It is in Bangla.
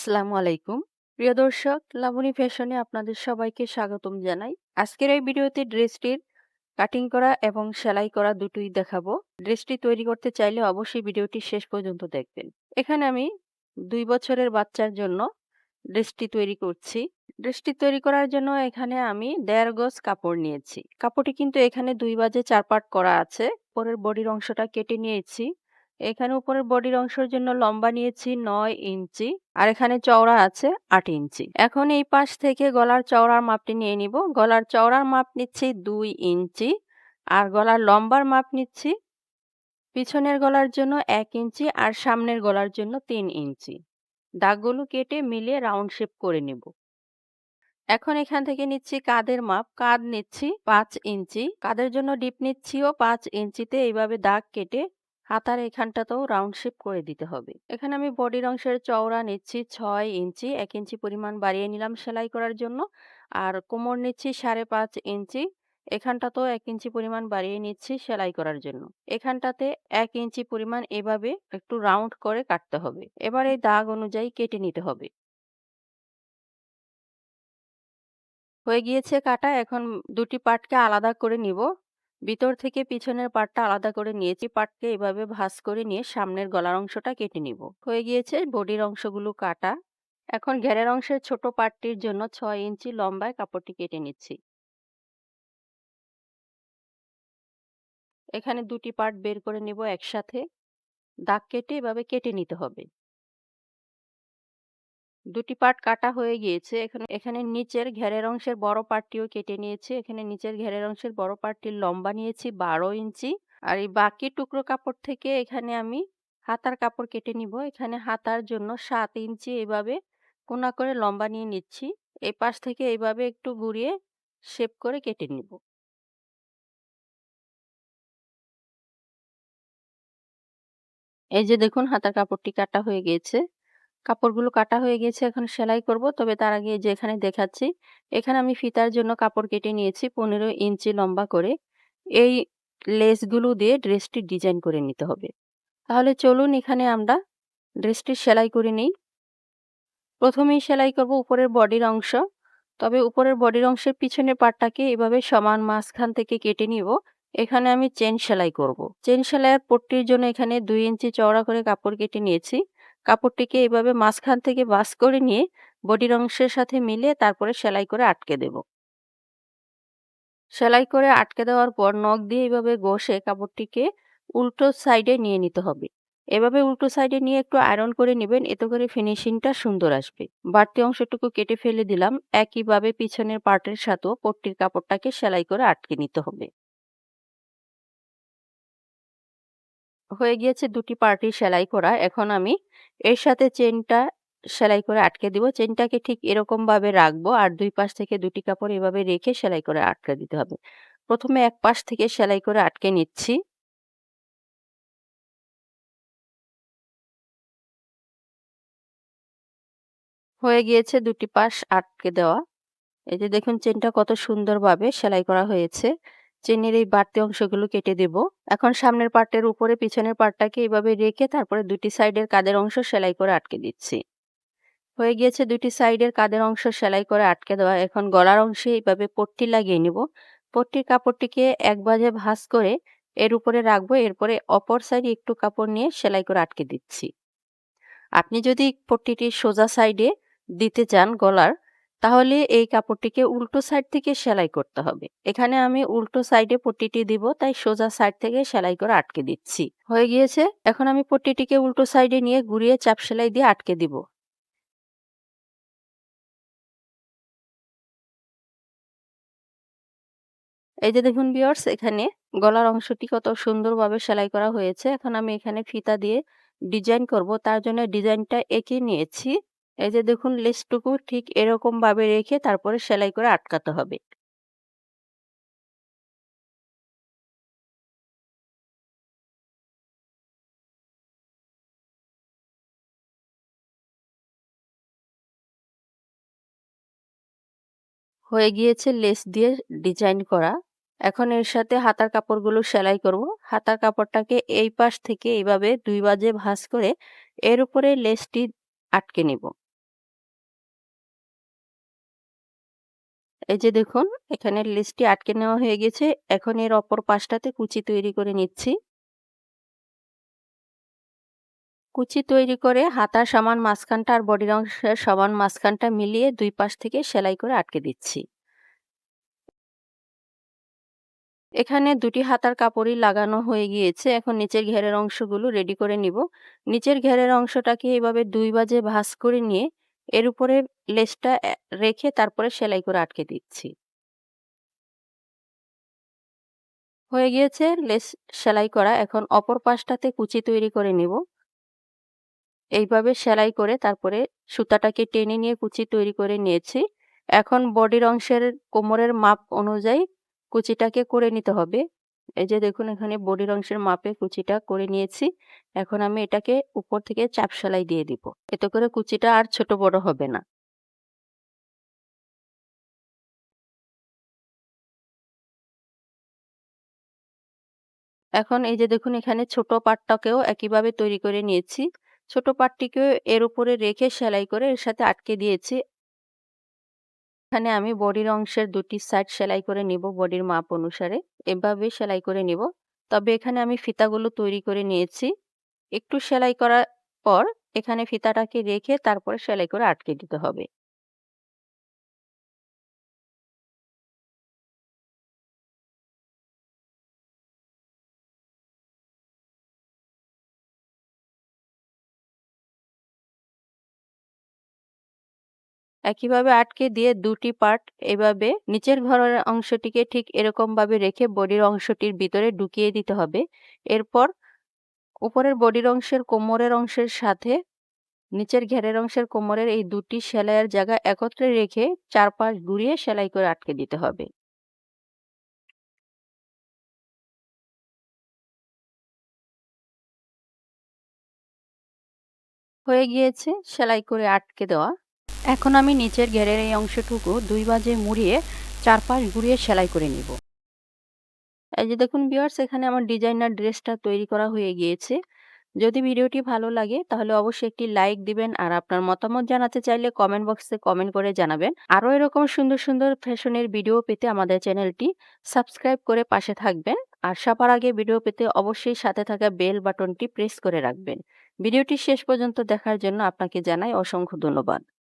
আসসালামু আলাইকুম। প্রিয় দর্শক, লাবণী ফ্যাশনে আপনাদের সবাইকে স্বাগতম জানাই। আজকের এই ভিডিওতে ড্রেসটির কাটিং করা এবং সেলাই করা দুটোই দেখাবো। ড্রেসটি তৈরি করতে চাইলে অবশ্যই ভিডিওটি শেষ পর্যন্ত দেখবেন। এখানে আমি ২ বছরের বাচ্চার জন্য ড্রেসটি তৈরি করছি। ড্রেসটি তৈরি করার জন্য এখানে আমি ১.৫ গজ কাপড় নিয়েছি। কাপড়টি কিন্তু এখানে ২ ভাঁজে ৪ পার্ট করা আছে। উপরের বডির অংশটা কেটে নিয়েছি। এখানে উপরের বডির অংশের জন্য লম্বা নিয়েছি ৯ ইঞ্চি আর এখানে চওড়া আছে ৮ ইঞ্চি। এখন এই পাশ থেকে গলার চওড়ার মাপটি নিয়ে নিব। গলার চওড়ার মাপ নিচ্ছি ২ ইঞ্চি আর গলার লম্বার মাপ নিচ্ছি পিছনের গলার জন্য ১ ইঞ্চি আর সামনের গলার জন্য ৩ ইঞ্চি। দাগগুলো কেটে মিলিয়ে রাউন্ড শেপ করে নেব। এখন এখান থেকে নিচ্ছি কাঁধের মাপ। কাঁধ নিচ্ছি ৫ ইঞ্চি। কাঁধের জন্য ডিপ নিচ্ছিও ৫ ইঞ্চিতে এইভাবে দাগ কেটে হাতার এখানটাতেও রাউন্ড শেপ করে দিতে হবে। এখানে আমি বডির অংশের চওড়া নিচ্ছি ৬ ইঞ্চি। ১ ইঞ্চি পরিমাণ বাড়িয়ে নিলাম সেলাই করার জন্য। আর কোমর নিচ্ছি ৫.৫ ইঞ্চি। এখানটাতেও ১ ইঞ্চি পরিমাণ বাড়িয়ে নিচ্ছি সেলাই করার জন্য। এখানটাতে ১ ইঞ্চি পরিমাণ এভাবে একটু রাউন্ড করে কাটতে হবে। এবার এই দাগ অনুযায়ী কেটে নিতে হবে। হয়ে গিয়েছে কাটা। এখন ২ টি পার্টকে আলাদা করে নিব। ভিতর থেকে পিছনের পার্টটা আলাদা করে নিয়েছি। পার্টকে এভাবে ভাঁজ করে নিয়ে সামনের গলার অংশটা কেটে নিব। হয়ে গিয়েছে বডির অংশগুলো কাটা। এখন ঘেরের অংশের ছোট পার্টটির জন্য ৬ ইঞ্চি লম্বায় কাপড়টি কেটে নিচ্ছি। এখানে ২ টি পার্ট বের করে নিব একসাথে। দাগ কেটে এভাবে কেটে নিতে হবে। ২ টি পার্ট কাটা হয়ে গিয়েছে। এখানে নিচের ঘেরের অংশের বড় পার্টটিও কেটে নিয়েছি। এখানে নিচের ঘেরের অংশের বড় পার্টটির লম্বা নিয়েছি ১২ ইঞ্চি। আর এই বাকি টুকরো কাপড় থেকে এখানে আমি হাতার কাপড় কেটে নিব। এখানে হাতার জন্য ৭ ইঞ্চি এভাবে কোনা করে লম্বা নিয়ে নিচ্ছি। এই পাশ থেকে এইভাবে একটু ঘুরিয়ে শেপ করে কেটে নিব। এই যে দেখুন হাতার কাপড়টি কাটা হয়ে গিয়েছে। কাপড়গুলো কাটা হয়ে গেছে, এখন সেলাই করব। তবে তার আগে এই যে এখানে দেখাচ্ছি, এখানে আমি ফিতার জন্য কাপড় কেটে নিয়েছি ১৫ ইঞ্চি লম্বা করে। এই লেসগুলো দিয়ে ড্রেসটি ডিজাইন করে নিতে হবে। তাহলে চলুন এখানে আমরা ড্রেসটি সেলাই করে নিই। প্রথমেই সেলাই করব উপরের বডির অংশ। তবে উপরের বডির অংশের পিছনের পার্টটাকে এভাবে সমান মাঝখান থেকে কেটে নিব। এখানে আমি চেন সেলাই করব। চেন সেলাইয়ের পট্টির জন্য এখানে ২ ইঞ্চি চওড়া করে কাপড় কেটে নিয়েছি। কাপড়টিকে এভাবে মাঝখান থেকে ভাঁজ করে নিয়ে বডির অংশের সাথে মিলিয়ে তারপরে সেলাই করে আটকে দেব। সেলাই করে আটকে দেওয়ার পর নখ দিয়ে এভাবে ঘষে কাপড়টিকে উল্টো সাইডে নিয়ে নিতে হবে। এভাবে উল্টো সাইডে নিয়ে একটু আয়রন করে নেবেন, এতে করে ফিনিশিংটা সুন্দর আসবে। বাড়তি অংশটুকু কেটে ফেলে দিলাম। একইভাবে পিছনের পার্টের সাথেও পট্টির কাপড়টাকে সেলাই করে আটকে নিতে হবে। হয়ে গিয়েছে ২ টি পার্টই সেলাই করা। এখন আমি এর সাথে চেইনটা সেলাই করে আটকে দিব। চেইনটাকে ঠিক এরকমভাবে রাখবো আর ২ পাশ থেকে ২ টি কাপড় এভাবে রেখে সেলাই করে আটকে দিতে হবে। প্রথমে এক পাশ থেকে সেলাই করে আটকে নিচ্ছি। হয়ে গিয়েছে ২ টি পাশ আটকে দেওয়া। এই যে দেখুন চেইনটা কত সুন্দরভাবে সেলাই করা হয়েছে। চেইনের এই বাড়তি অংশগুলো কেটে দেব। এখন সামনের পার্টের উপরে পিছনের পার্টটাকে এভাবে রেখে তারপরে ২ টি সাইডের কাঁধের অংশ সেলাই করে আটকে দিচ্ছি। হয়ে গিয়েছে ২ টি সাইডের কাঁধের অংশ সেলাই করে আটকে দেওয়া। এখন গলার অংশে এইভাবে পট্টি লাগিয়ে নিব। পট্টির কাপড়টিকে এক ভাঁজে ভাঁজ করে এর উপরে রাখবো। এরপরে অপর সাইডে একটু কাপড় নিয়ে সেলাই করে আটকে দিচ্ছি। আপনি যদি পট্টিটি সোজা সাইডে দিতে চান গলার, তাহলে এই কাপড়টিকে উল্টো সাইড থেকে সেলাই করতে হবে। এখানে আমি উল্টো সাইডে পট্টিটি দিব, তাই সোজা সাইড থেকে সেলাই করে আটকে দিচ্ছি। হয়ে গিয়েছে। এখন আমি পট্টিটিকে উল্টো সাইডে নিয়ে ঘুরিয়ে চাপ সেলাই দিয়ে আটকে দিব। এই যে দেখুন ভিউয়ার্স, এখানে গলার অংশটি কত সুন্দরভাবে সেলাই করা হয়েছে। এখন আমি এখানে ফিতা দিয়ে ডিজাইন করব। তার জন্য ডিজাইনটা এঁকে নিয়েছি। এই যে দেখুন লেসটুকু ঠিক এরকম ভাবে রেখে তারপরে সেলাই করে আটকাতে হবে। হয়ে গিয়েছে লেস দিয়ে ডিজাইন করা। এখন এর সাথে হাতার কাপড়গুলো সেলাই করব। হাতার কাপড়টাকে এই পাশ থেকে এইভাবে ২ ভাঁজে ভাঁজ করে এর উপরে লেসটি আটকে নিব। এই যে দেখুন, এখানে লেসটি আটকে নেওয়া হয়ে গেছে। এখন এর অপর পাশটাতে কুচি তৈরি করে নিচ্ছি। কুচি তৈরি করে হাতার সমান মাঝখানটা আর বডির অংশের সমান মাঝখানটা মিলিয়ে ২ পাশ থেকে সেলাই করে আটকে দিচ্ছি। এখানে ২ টি হাতার কাপড়ই লাগানো হয়ে গিয়েছে। এখন নিচের ঘেরের অংশগুলো রেডি করে নিব। নিচের ঘেরের অংশটাকে এভাবে ২ ভাঁজে ভাঁজ করে নিয়ে এর উপরে লেসটা রেখে তারপরে সেলাই করে আটকে দিচ্ছি। হয়ে গিয়েছে লেস সেলাই করা। এখন অপর পাশটাতে কুচি তৈরি করে নিব। এইভাবে সেলাই করে তারপরে সুতাটাকে টেনে নিয়ে কুচি তৈরি করে নিয়েছি। এখন বডির অংশের কোমরের মাপ অনুযায়ী কুচিটাকে করে নিতে হবে। এই যে দেখুন, এখানে বডির অংশের মাপে কুচিটা করে নিয়েছি। এখন আমি এটাকে উপর থেকে চাপ সেলাই দিয়ে দিব। এতে করে কুচিটা আর ছোট বড় হবে না। এখন এই যে দেখুন, এখানে ছোট পাটটাকেও একইভাবে তৈরি করে নিয়েছি। ছোট পাটটিকেও এর উপরে রেখে সেলাই করে এর সাথে আটকে দিয়েছি। এখানে আমি বডির অংশের ২ টি সাইড সেলাই করে নিব বডির মাপ অনুসারে। এভাবে সেলাই করে নিব। তবে এখানে আমি ফিতাগুলো তৈরি করে নিয়েছি। একটু সেলাই করার পর এখানে ফিতাটাকে রেখে তারপরে সেলাই করে আটকে দিতে হবে। একইভাবে আটকে দিয়ে ২ টি পার্ট এভাবে নিচের ঘরের অংশটিকে ঠিক এরকমভাবে রেখে বডির অংশটির ভিতরে ঢুকিয়ে দিতে হবে। এরপর উপরের বডির অংশের কোমরের অংশের সাথে নিচের ঘেরের অংশের কোমরের এই ২ টি সেলাইয়ের জায়গা একত্রে রেখে চারপাশ ঘুরিয়ে সেলাই করে আটকে দিতে হবে। হয়ে গিয়েছে সেলাই করে আটকে দেওয়া। এখন আমি নিচের ঘেরের এই অংশটুকু ২ ভাঁজে মুড়িয়ে চারপাশ ঘুরিয়ে সেলাই করে নিব। এই যে দেখুন ভিউয়ার্স, এখানে আমার ডিজাইনার ড্রেসটা তৈরি করা হয়ে গিয়েছে। যদি ভিডিওটি ভালো লাগে তাহলে অবশ্যই একটি লাইক দিবেন, আর আপনার মতামত জানাতে চাইলে কমেন্ট বক্সে কমেন্ট করে জানাবেন। আরো এরকম সুন্দর সুন্দর ফ্যাশনের ভিডিও পেতে আমাদের চ্যানেলটি সাবস্ক্রাইব করে পাশে থাকবেন। আর সবার আগে ভিডিও পেতে অবশ্যই সাথে থাকা বেল বাটনটি প্রেস করে রাখবেন। ভিডিওটি শেষ পর্যন্ত দেখার জন্য আপনাকে জানাই অসংখ্য ধন্যবাদ।